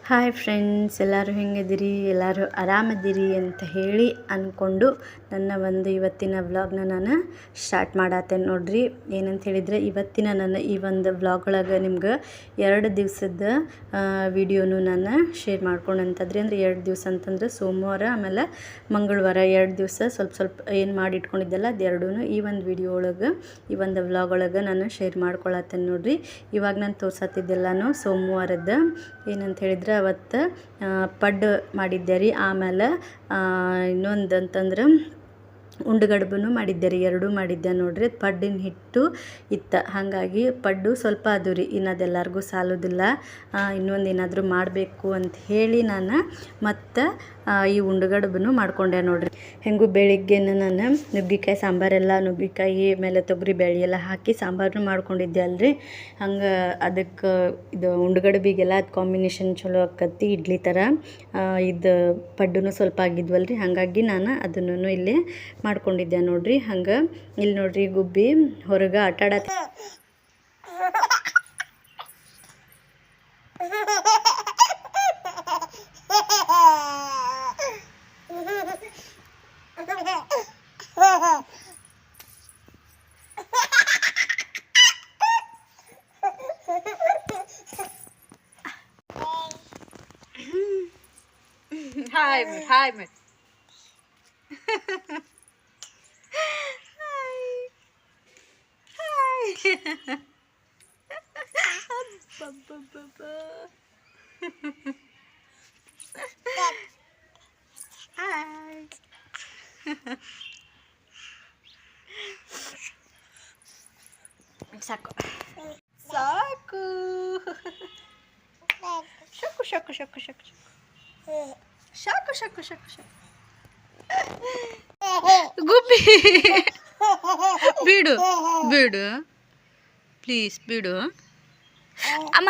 Hi friends, ಎಲ್ಲರೂ ಹೆಂಗಿದ್ದೀರಿ? ಎಲ್ಲರೂ ಆರಾಮದಿರಿ ಅಂತ ಹೇಳಿ ಅಂದ್ಕೊಂಡು ನನ್ನ ಒಂದು ಇವತ್ತಿನ ವ್ಲಾಗ್ನ ನಾನು ಸ್ಟಾರ್ಟ್ ಮಾಡತ್ತೇನೆ ನೋಡ್ರಿ. ಏನಂತ ಹೇಳಿದರೆ, ಇವತ್ತಿನ ನನ್ನ ಈ ಒಂದು ವ್ಲಾಗ್ ಒಳಗೆ ನಿಮ್ಗೆ 2 ದಿವಸದ ವಿಡಿಯೋನು ನಾನು ಶೇರ್ ಮಾಡ್ಕೊಂಡಂತದ್ರಿ. ಅಂದರೆ 2 ದಿವಸ ಅಂತಂದ್ರೆ ಸೋಮವಾರ ಆಮೇಲೆ ಮಂಗಳವಾರ 2 ದಿವಸ ಸ್ವಲ್ಪ ಏನು ಮಾಡಿ ಇಟ್ಕೊಂಡಿದ್ದೆಲ್ಲ ಅದೆರಡೂ ಈ ಒಂದು ವಿಡಿಯೋ ಒಳಗೆ, ಈ ಒಂದು ವ್ಲಾಗ್ ಒಳಗೆ ನಾನು ಶೇರ್ ಮಾಡ್ಕೊಳತ್ತೇನೆ ನೋಡ್ರಿ. ಇವಾಗ ನಾನು ತೋರ್ಸತ್ತಿದ್ದೆಲ್ಲನೂ ಸೋಮವಾರದ ಏನಂತ ಹೇಳಿದ್ರೆ ಅವತ್ತು ಪಡ್ಡು ಮಾಡಿದ್ದೆ ರೀ. ಆಮೇಲೆ ಇನ್ನೊಂದು ಅಂತಂದ್ರೆ ಉಂಡುಗಡ್ಬೂ ಮಾಡಿದ್ದೆ ರೀ. ಎರಡೂ ಮಾಡಿದ್ದೆ ನೋಡ್ರಿ. ಪಡ್ಡಿನ ಹಿಟ್ಟು ಇತ್ತು, ಹಾಗಾಗಿ ಪಡ್ಡು ಸ್ವಲ್ಪ ಅದು ರೀ, ಇನ್ನು ಅದೆಲ್ಲರಿಗೂ ಸಾಲೋದಿಲ್ಲ. ಇನ್ನೊಂದು ಏನಾದರೂ ಮಾಡಬೇಕು ಅಂತ ಹೇಳಿ ನಾನು ಮತ್ತು ಈ ಉಂಡುಗಡ್ಬೂ ಮಾಡ್ಕೊಂಡೆ ನೋಡ್ರಿ. ಹೆಂಗೂ ಬೆಳಿಗ್ಗೆ ನಾನು ನುಗ್ಗಿಕಾಯಿ ಸಾಂಬಾರೆಲ್ಲ, ನುಗ್ಗಿಕಾಯಿ ಮೇಲೆ ತೊಗರಿ ಬೇಳೆ ಎಲ್ಲ ಹಾಕಿ ಸಾಂಬಾರನ್ನು ಮಾಡ್ಕೊಂಡಿದ್ದೆ ಅಲ್ರಿ. ಹಂಗೆ ಅದಕ್ಕೆ ಇದು ಉಂಡುಗಡ್ಬಿಗೆಲ್ಲ ಅದು ಕಾಂಬಿನೇಷನ್ ಚಲೋ ಆಕತ್ತಿ, ಇಡ್ಲಿ ಥರ. ಇದು ಪಡ್ಡು ಸ್ವಲ್ಪ ಆಗಿದ್ವಲ್ರಿ, ಹಾಗಾಗಿ ನಾನು ಅದನ್ನು ಇಲ್ಲೇ ಮಾಡ್ಕೊಂಡಿದ್ದೆ ನೋಡ್ರಿ. ಹಂಗೆ ಇಲ್ಲಿ ನೋಡ್ರಿ ಗುಬ್ಬಿ ಹೊರಗೆ ಆಟಾಡತ್ತ. Hi, hi, Miss. ಸಾಕು ಸಾಕು. ಶಕು ಶಕು ಶಕು ಶಕು ಶಕು ಶಕು ಶಕು ಶಕು. ಗುಬ್ಬಿ ಬಿಡು ಬಿಡು ಪ್ಲೀಸ್ ಬಿಡು ಅಮ್ಮ.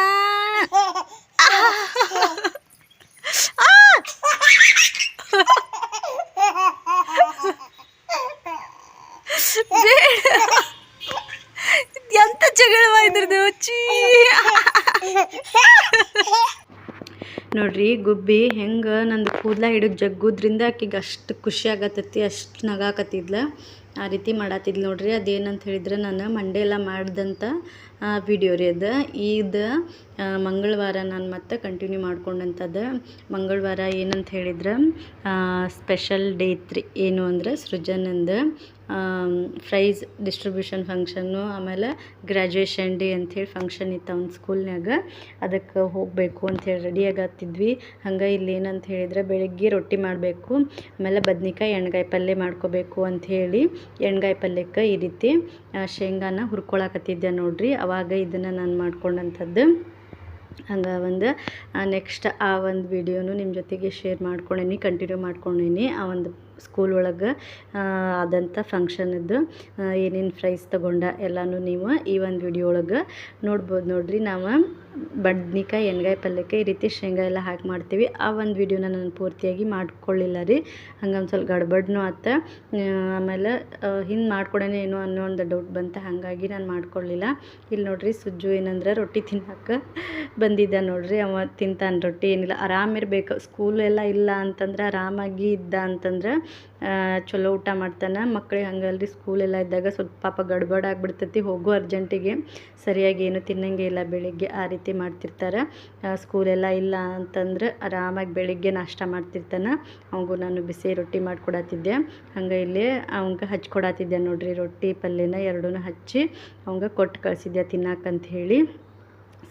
ಎಂತ ಜಗಳವಾ ಇದ್ರದ್ದು ಚೀ. ನೋಡ್ರಿ ಗುಬ್ಬಿ ಹೆಂಗೆ ನಂದು ಕೂದಲ ಹಿಡಿದು ಜಗ್ಗೋದ್ರಿಂದ ಆಕಿಗೆ ಅಷ್ಟು ಖುಷಿ ಆಗತ್ತೈತಿ, ಅಷ್ಟು ನಗಾಕತ್ತಿದ್ಲ. ಆ ರೀತಿ ಮಾಡತ್ತಿದ್ಲು ನೋಡ್ರಿ. ಅದೇನಂತ ಹೇಳಿದ್ರೆ ನಾನು ಮಂಡೇ ಎಲ್ಲ ಮಾಡ್ದಂಥ ವಿಡಿಯೋ ರೀ ಅದು. ಇದು ಮಂಗಳವಾರ ನಾನು ಮತ್ತೆ ಕಂಟಿನ್ಯೂ ಮಾಡ್ಕೊಂಡಂಥದ್ದು. ಮಂಗಳವಾರ ಏನಂತ ಹೇಳಿದ್ರೆ ಸ್ಪೆಷಲ್ ಡೇ ಇತ್ತು. ಏನು ಅಂದರೆ ಸೃಜನಂದು ಪ್ರೈಸ್ ಡಿಸ್ಟ್ರಿಬ್ಯೂಷನ್ ಫಂಕ್ಷನ್ನು, ಆಮೇಲೆ ಗ್ರ್ಯಾಜುಯೇಷನ್ ಡೇ ಅಂಥೇಳಿ ಫಂಕ್ಷನ್ ಇತ್ತು ಅವ್ನ ಸ್ಕೂಲ್ನಾಗ. ಅದಕ್ಕೆ ಹೋಗಬೇಕು ಅಂಥೇಳಿ ರೆಡಿ ಆಗತ್ತಿದ್ವಿ. ಹಂಗೆ ಇಲ್ಲಿ ಏನಂತ ಹೇಳಿದ್ರೆ ಬೆಳಗ್ಗೆ ರೊಟ್ಟಿ ಮಾಡಬೇಕು, ಆಮೇಲೆ ಬದ್ನಿಕಾಯಿ ಎಣ್ಗಾಯಿ ಪಲ್ಯ ಮಾಡ್ಕೋಬೇಕು ಅಂಥೇಳಿ ಎಣ್ಗಾಯಿ ಪಲ್ಯಕ್ಕೆ ಈ ರೀತಿ ಶೇಂಗಾನ ಹುರ್ಕೊಳಕತ್ತಿದ್ದೆ ನೋಡ್ರಿ. ಅವಾಗ ಇದನ್ನು ನಾನು ಮಾಡ್ಕೊಂಡಂಥದ್ದು. ಹಂಗೆ ಒಂದು ನೆಕ್ಸ್ಟ್ ಆ ಒಂದು ವಿಡಿಯೋನು ನಿಮ್ಮ ಜೊತೆಗೆ ಶೇರ್ ಮಾಡ್ಕೊಂಡೀನಿ, ಕಂಟಿನ್ಯೂ ಮಾಡ್ಕೊಂಡೀನಿ. ಆ ಒಂದು ಸ್ಕೂಲ್ ಒಳಗೆ ಆದಂಥ ಫಂಕ್ಷನದ್ದು ಏನೇನು ಪ್ರೈಸ್ ತೊಗೊಂಡ ಎಲ್ಲನೂ ನೀವು ಈ ಒಂದು ವಿಡಿಯೋ ಒಳಗೆ ನೋಡ್ಬೋದು ನೋಡ್ರಿ. ನಾವು ಬದ್ನಿಕಾಯಿ ಎಣ್ಗಾಯಿ ಪಲ್ಯಕ್ಕೆ ಈ ರೀತಿ ಶೇಂಗಾ ಎಲ್ಲ ಹಾಕಿ ಮಾಡ್ತೀವಿ. ಆ ಒಂದು ವಿಡಿಯೋನ ನಾನು ಪೂರ್ತಿಯಾಗಿ ಮಾಡ್ಕೊಳ್ಳಿಲ್ಲ ರೀ. ಹಂಗೆ ಒಂದು ಸ್ವಲ್ಪ ಗಡ್ಬಡ್ನೂ ಆತ. ಆಮೇಲೆ ಹಿಂದೆ ಮಾಡ್ಕೊಡೋಣ ಏನೋ ಅನ್ನೋ ಒಂದು ಡೌಟ್ ಬಂತು, ಹಾಗಾಗಿ ನಾನು ಮಾಡ್ಕೊಳ್ಳಿಲ್ಲ. ಇಲ್ಲಿ ನೋಡ್ರಿ ಸುಜ್ಜು ಏನಂದ್ರೆ ರೊಟ್ಟಿ ತಿನ್ನಕ್ಕೆ ಬಂದಿದ್ದ ನೋಡ್ರಿ. ಅವ ತಿಂತಾನೆ ರೊಟ್ಟಿ. ಏನಿಲ್ಲ, ಆರಾಮಿರ್ಬೇಕು. ಸ್ಕೂಲ್ ಎಲ್ಲ ಇಲ್ಲ ಅಂತಂದ್ರೆ ಆರಾಮಾಗಿ ಇದ್ದ ಅಂತಂದ್ರೆ ಚಲೋ ಊಟ ಮಾಡ್ತಾನೆ. ಮಕ್ಕಳಿಗೆ ಹಂಗಲ್ರಿ, ಸ್ಕೂಲೆಲ್ಲ ಇದ್ದಾಗ ಸ್ವಲ್ಪ ಪಾಪ ಗಡ್ಬಡ್ ಆಗಿಬಿಡ್ತೈತಿ, ಹೋಗೋ ಅರ್ಜೆಂಟಿಗೆ ಸರಿಯಾಗಿ ಏನು ತಿನ್ನಂಗೆ ಇಲ್ಲ, ಬೆಳಿಗ್ಗೆ ಆ ರೀತಿ ಮಾಡ್ತಿರ್ತಾರೆ. ಸ್ಕೂಲೆಲ್ಲ ಇಲ್ಲ ಅಂತಂದ್ರೆ ಆರಾಮಾಗಿ ಬೆಳಿಗ್ಗೆ ನಾಷ್ಟ ಮಾಡ್ತಿರ್ತಾನೆ. ಅವಂಗೂ ನಾನು ಬಿಸಿ ರೊಟ್ಟಿ ಮಾಡಿಕೊಡತ್ತಿದ್ದೆ. ಹಂಗೆ ಇಲ್ಲಿ ಅವಂಗೆ ಹಚ್ಕೊಡತ್ತಿದ್ದೆ ನೋಡ್ರಿ. ರೊಟ್ಟಿ ಪಲ್ಯನ ಎರಡೂ ಹಚ್ಚಿ ಅವಂಗೆ ಕೊಟ್ಟು ಕಳಿಸಿದ್ದೆ ತಿನ್ನಕ್ಕಂತ ಹೇಳಿ.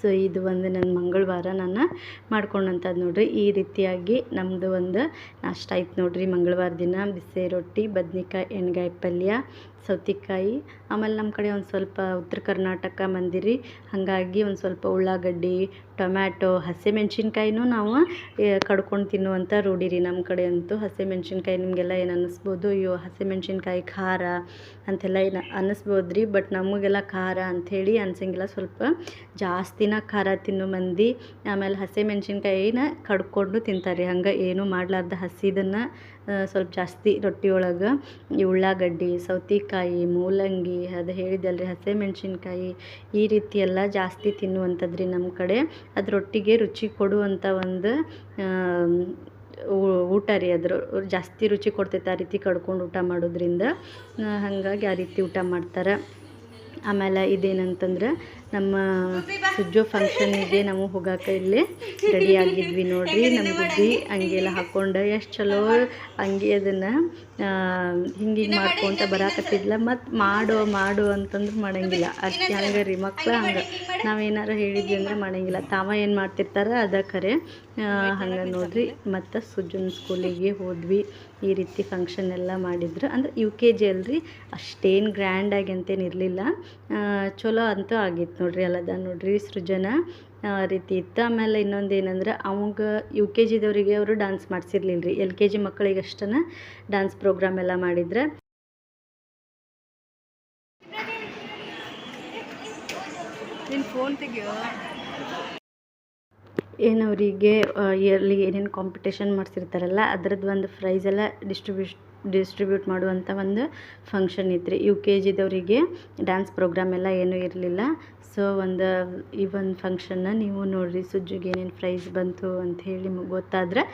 ಸೊ ಇದು ಒಂದು ನನ್ನ ಮಂಗಳವಾರ ನಾನು ಮಾಡ್ಕೊಂಡಂಥದ್ದು ನೋಡ್ರಿ. ಈ ರೀತಿಯಾಗಿ ನಮ್ಮದು ಒಂದು ನಾಷ್ಟ ಆಯ್ತು ನೋಡ್ರಿ. ಮಂಗಳವಾರ ದಿನ ಬಿಸಿ ರೊಟ್ಟಿ, ಬದ್ನಿಕಾಯಿ ಎಣ್ಗಾಯಿ ಪಲ್ಯ, ಸೌತೆಕಾಯಿ, ಆಮೇಲೆ ನಮ್ಮ ಕಡೆ ಒಂದು ಸ್ವಲ್ಪ ಉತ್ತರ ಕರ್ನಾಟಕ ಮಂದಿರಿ, ಹಾಗಾಗಿ ಒಂದು ಸ್ವಲ್ಪ ಉಳ್ಳಾಗಡ್ಡಿ, ಟೊಮ್ಯಾಟೊ, ಹಸಿಮೆಣ್ಸಿನ್ಕಾಯಿನೂ ನಾವು ಕಡ್ಕೊಂಡು ತಿನ್ನುವಂಥ ರೂಢಿ ರೀ ನಮ್ಮ ಕಡೆ ಅಂತೂ. ಹಸಿಮೆಣ್ಸಿನ್ಕಾಯಿ ನಿಮಗೆಲ್ಲ ಏನು ಅನ್ನಿಸ್ಬೋದು, ಅಯ್ಯೋ ಹಸಿಮೆಣ್ಸಿನ್ಕಾಯಿ ಖಾರ ಅಂತೆಲ್ಲ ಏನು ಅನ್ನಿಸ್ಬೋದು ರೀ. ಬಟ್ ನಮಗೆಲ್ಲ ಖಾರ ಅಂಥೇಳಿ ಅನ್ಸಂಗಿಲ್ಲ. ಸ್ವಲ್ಪ ಜಾಸ್ತಿನ ಖಾರ ತಿನ್ನೋ ಮಂದಿ. ಆಮೇಲೆ ಹಸಿಮೆಣ್ಸಿನ್ಕಾಯಿನ ಕಡ್ಕೊಂಡು ತಿಂತಾರೆ. ಹಂಗೆ ಏನೂ ಮಾಡಲಾರ್ದ ಹಸಿದನ್ನು ಸ್ವಲ್ಪ ಜಾಸ್ತಿ ರೊಟ್ಟಿ ಒಳಗೆ ಈ ಉಳ್ಳಾಗಡ್ಡಿ, ಸೌತೆಕಾಯಿ ಹಾಗಲಕಾಯಿ, ಮೂಲಂಗಿ, ಅದು ಹೇಳಿದಲ್ರಿ ಹಸಿಮೆಣ್ಸಿನ್ಕಾಯಿ, ಈ ರೀತಿ ಎಲ್ಲ ಜಾಸ್ತಿ ತಿನ್ನುವಂಥದ್ದು ರೀ ನಮ್ಮ ಕಡೆ. ಅದರೊಟ್ಟಿಗೆ ರುಚಿ ಕೊಡುವಂಥ ಒಂದು ಊಟ ರೀ. ಜಾಸ್ತಿ ರುಚಿ ಕೊಡ್ತೈತೆ ಆ ರೀತಿ ಕಡ್ಕೊಂಡು ಊಟ ಮಾಡೋದ್ರಿಂದ. ಹಾಗಾಗಿ ಆ ರೀತಿ ಊಟ ಮಾಡ್ತಾರೆ. ಆಮೇಲೆ ಇದೇನಂತಂದ್ರೆ ನಮ್ಮ ಸುಜ್ಜೋ ಫಂಕ್ಷನ್ನಿಗೆ ನಾವು ಹೋಗಾಕ ಇಲ್ಲಿ ರೆಡಿ ಆಗಿದ್ವಿ ನೋಡ್ರಿ. ನಮ್ಮ ಗುಬ್ಬಿ ಅಂಗಿಯೆಲ್ಲ ಹಾಕ್ಕೊಂಡು ಎಷ್ಟು ಚಲೋ ಅಂಗಿ ಅದನ್ನು ಹಿಂಗೆ ಮಾಡ್ಕೊತ ಬರಾಕತ್ತಿದ್ಲ. ಮತ್ತು ಮಾಡು ಅಂತಂದ್ರೆ ಮಾಡೋಂಗಿಲ್ಲ. ಅಷ್ಟು ಹಂಗೆ ರೀ ಮಕ್ಳು, ಹಂಗೆ ನಾವೇನಾರು ಹೇಳಿದ್ವಿ ಅಂದ್ರೆ ಮಾಡೋಂಗಿಲ್ಲ. ತಾವ ಏನು ಮಾಡ್ತಿರ್ತಾರೆ ಅದ ಖರೆ. ಹಂಗೆ ನೋಡ್ರಿ. ಮತ್ತು ಸುಜ್ಜನ ಸ್ಕೂಲಿಗೆ ಹೋದ್ವಿ. ಈ ರೀತಿ ಫಂಕ್ಷನ್ ಎಲ್ಲ ಮಾಡಿದ್ರು. ಅಂದ್ರೆ UKG ಅಲ್ರಿ, ಅಷ್ಟೇನು ಗ್ರ್ಯಾಂಡಾಗಿ ಅಂತೇನು ಇರಲಿಲ್ಲ. ಚಲೋ ಅಂತೂ ಆಗಿತ್ತು ನೋಡ್ರಿ. ಅಲ್ಲದ ನೋಡ್ರಿ ಸೃಜನ ರೀತಿ ಇತ್ತು. ಆಮೇಲೆ ಇನ್ನೊಂದು ಏನಂದ್ರೆ ಅವಾಗ UKGದವರಿಗೆ ಅವರು ಡ್ಯಾನ್ಸ್ ಮಾಡಿಸಿರ್ಲಿಲ್ಲ ರೀ. LKG ಮಕ್ಕಳಿಗೆ ಅಷ್ಟನ್ನು ಡ್ಯಾನ್ಸ್ ಪ್ರೋಗ್ರಾಮ್ ಎಲ್ಲ ಮಾಡಿದ್ರೆ. ಫೋನ್ ತೆಗಿಯೋ. ಏನವರಿಗೆ ಇಯರ್ಲಿ ಏನೇನು ಕಾಂಪಿಟೇಷನ್ ಮಾಡಿಸಿರ್ತಾರಲ್ಲ ಅದರದ್ದು ಒಂದು ಪ್ರೈಸ್ ಎಲ್ಲ ಡಿಸ್ಟ್ರಿಬ್ಯೂಟ್ ಮಾಡುವಂಥ ಒಂದು ಫಂಕ್ಷನ್ ಇತ್ತು ರೀ. UKGದವರಿಗೆ ಡ್ಯಾನ್ಸ್ ಪ್ರೋಗ್ರಾಮ್ ಎಲ್ಲ ಏನೂ ಇರಲಿಲ್ಲ. ಸೊ ಈ ಒಂದು ಫಂಕ್ಷನ್ನ ನೀವು ನೋಡಿರಿ. ಸುಜ್ಜಿಗೆ ಏನೇನು ಪ್ರೈಸ್ ಬಂತು ಅಂತ ಹೇಳಿ ನಿಮಗೆ ಗೊತ್ತಾದರೆ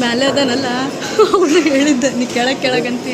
ಮೇಲೆ ಅದನಲ್ಲ ಅವನು ಹೇಳಿದ್ದ ನೀ ಕೆಳಗಂತ.